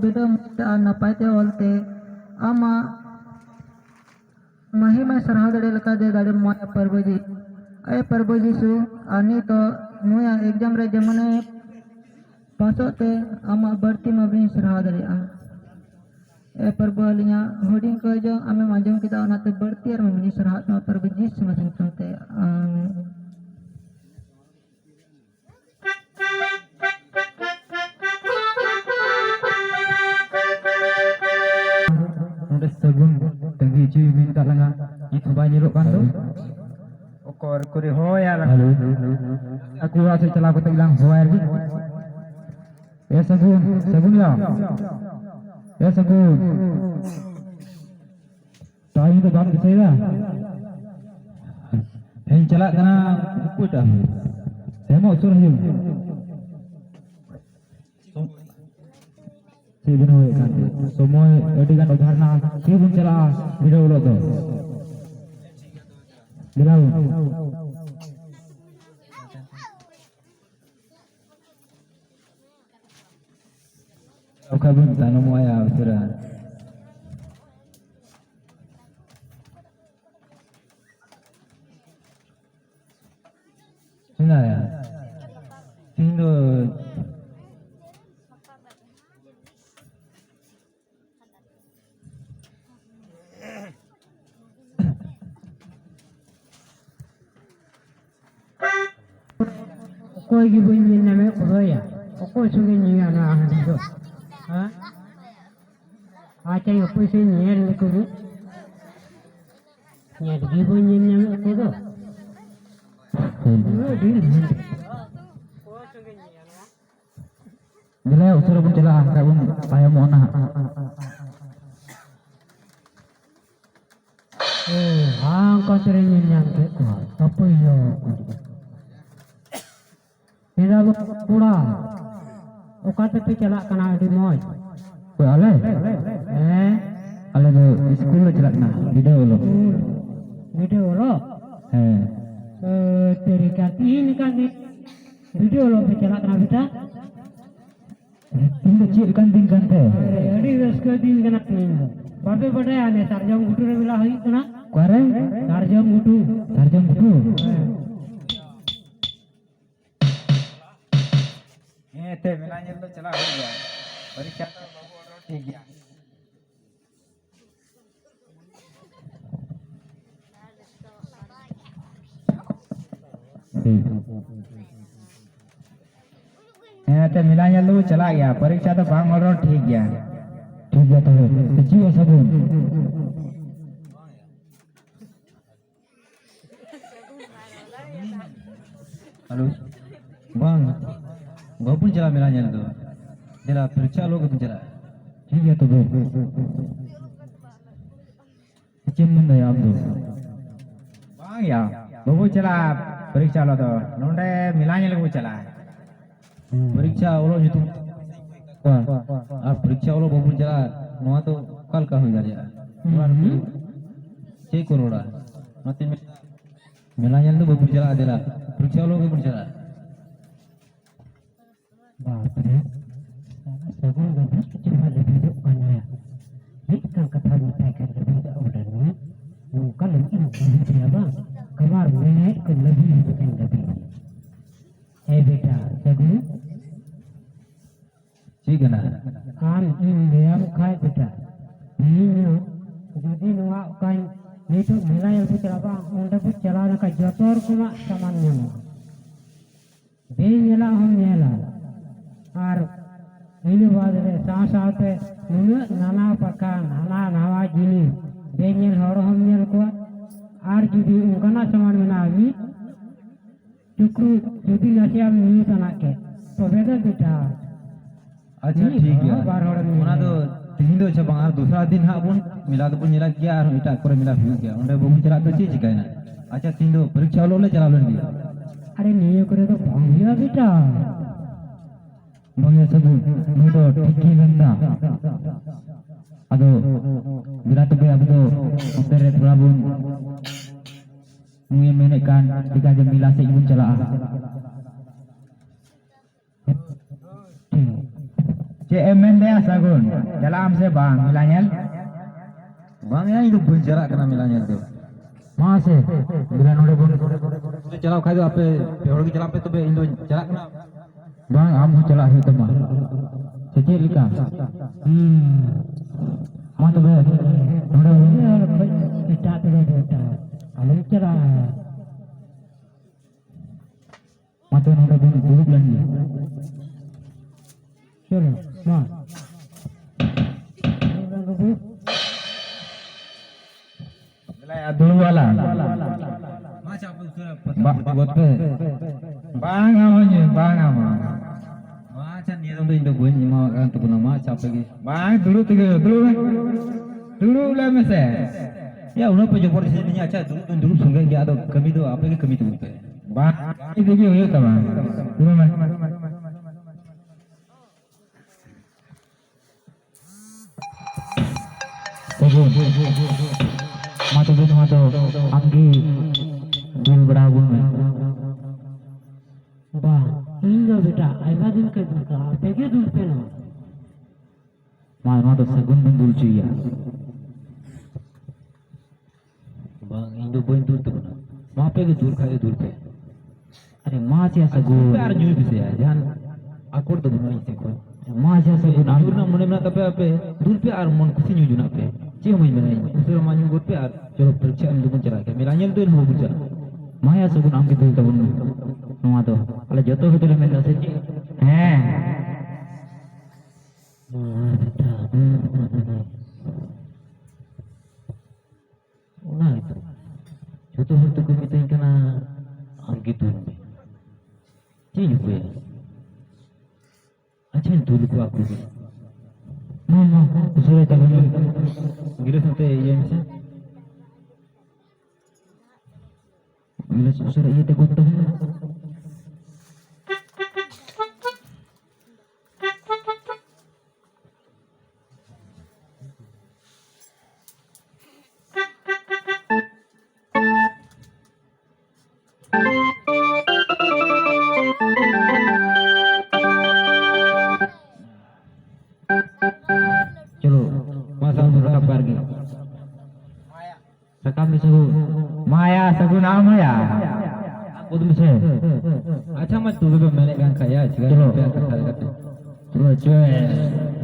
beda napai te olte ama महिमा सरहा दड़े लका दे दाड़े मोया परबजी ए परबजी सु आनी तो मोया एग्जाम रे जमने पासोते आमा बढ़ती मबनी सरहा दड़े ए परबो अलिया होडिंग को जो आमे माजम किता ओनाते बढ़ती और मबनी सरहा तो परबजी समझते Segun tenggi cuy minta langa itu banyak lok kan tu okor kuri hoya lah aku rasa celah aku bilang hoya lagi ya segun ya segun tahu itu bang kita lah yang celah kena aku dah saya mau suruh you Sibin hoy kan semua edikan udarna sibin celah video lo tu bilang Oka bun tanam moya surah Sina ya Sino कोई की बुन जिन्ना में खोया कोई सुगे नहीं आना है तो हाँ आचार्य कोई से नहीं है करूँ ये की बुन जिन्ना में खोदो bila usara pun celah kabun payah mohon हाँ कौन से जिन्ना के तब यो Tidak pura, okat tapi celak kena di moy. ale ale tu school lo celak na video lo Video lo, terikat ini kan di video lo celak kena kita. tinggal cik kan tinggal te Jadi sekarang din kena tinggal. Bade ane sarjam gutu re bila hari kena. kuare Sarjam gutu. ते मिलाने तो चला हो गया परीक्षा तो ठीक है ते मिलाने लो चला गया परीक्षा तो भाग और ठीक है तो जी सब hello bang gua pun jalan milanya tu jalan periksa lo pun jalan ठीक है तो चिम मन है आप तो bang ya babu jalan periksa lo tu nonde milanya lo jalan periksa lo itu periksa lo babu jalan noa tu kal ka hoy gaya cek koroda nanti milanya lo babu jalan adalah periksa lo pun jalan Bapak, saya lebih cuma lebih banyak. Jika kata mereka lebih awalnya, bukan lebih siapa, keluar mereka lebih bukan lebih. Beta, jadi, ठीक है ना kan ini yang kaya beta. Ini, jadi nuak kan itu nilai yang berapa, untuk berjalan ke jotor kuma samannya. Dia nyala hom nyala. और ini Badre साथ-साथ नाना प्रकार नाना नवा जिनिस बेनियल हरहमियल को और जुदी उनका समान में आवी चुकरू जुदी नसिया में तना के तो बेटा बेटा अच्छा ठीक है उना तो तीन दो अच्छा बांगर दूसरा दिन हाँ बुन मिला तो बुन मिला किया और इटा करे मिला हुई गया उन्हें बुन चला तो चीज का ना अच्छा तीन दो परीक्षा लो ले चला लो दिया अरे नहीं करे तो भांगिया बेटा Bangnya sebut, itu tinggi rendah. Aduh, bila tu dia betul, operet berabun, mungkin menekan 3 jam bila saya pun celah. CMN dia Sagun. Dalam se bang milanyel. Bang ya itu bun jarak kena milanya tu. Mase. Bila nore bun. Tu jarak kau apa? Orang kita jarak tu be Indo jarak kena. Bang am chala hi tama. Cecil lika. Ma to be. Nore bun. Kita tu betul. Alam cerah. Ma to nore bun duduk lagi. Chalo, ma. Milaya dulu wala. Macam apa tu? Buat pe. Bang amanya, bang ama. Macam ni tu Indo bun ni mau kan tu pun macam apa lagi? Bang dulu tiga, dulu lah mese. Ya, orang penjumpa di sini aja dulu sungai dia ada kami tu apa lagi kami tu? Bang itu dia itu bang. Dulu mas. Matu anggi dul berabun में Bah, ini बेटा, ऐसा दिन के दूर का, Paige दूर पे ना. मातो सगुन में dul cuy ya. Bang Indo bun tu tu pun. Mau apa ke dur kaya dur pe? अरे माँ से सगुन Biar nyui bisa ya, jangan akur tu pun ini sekon. माँ से सगुन Dur na mana mana tapi apa? Dur pe ar mon kusi nyui juna pe. Cie main mana ini? Usir manyu gur pe ar. Coba periksa itu pun cerah. Milanya tu ilmu buja. माया सगुन आम के dul tabun नवा तो अले जतो के तुले में दसे हैं बेटा. Nah itu. Jodoh itu kami tu kena anggi tu. Cie juga ya. Aja dulu aku. मामा उसरे tabun Gila sampai yang sih. bila usre ये ते को tabun चलो Masa berapa pergi? rekam di सगुन माया सगुन आम ya Aku tu mesti. Acha mat tu be mene kan kaya, Chalo. jika kata kata. चलो चुए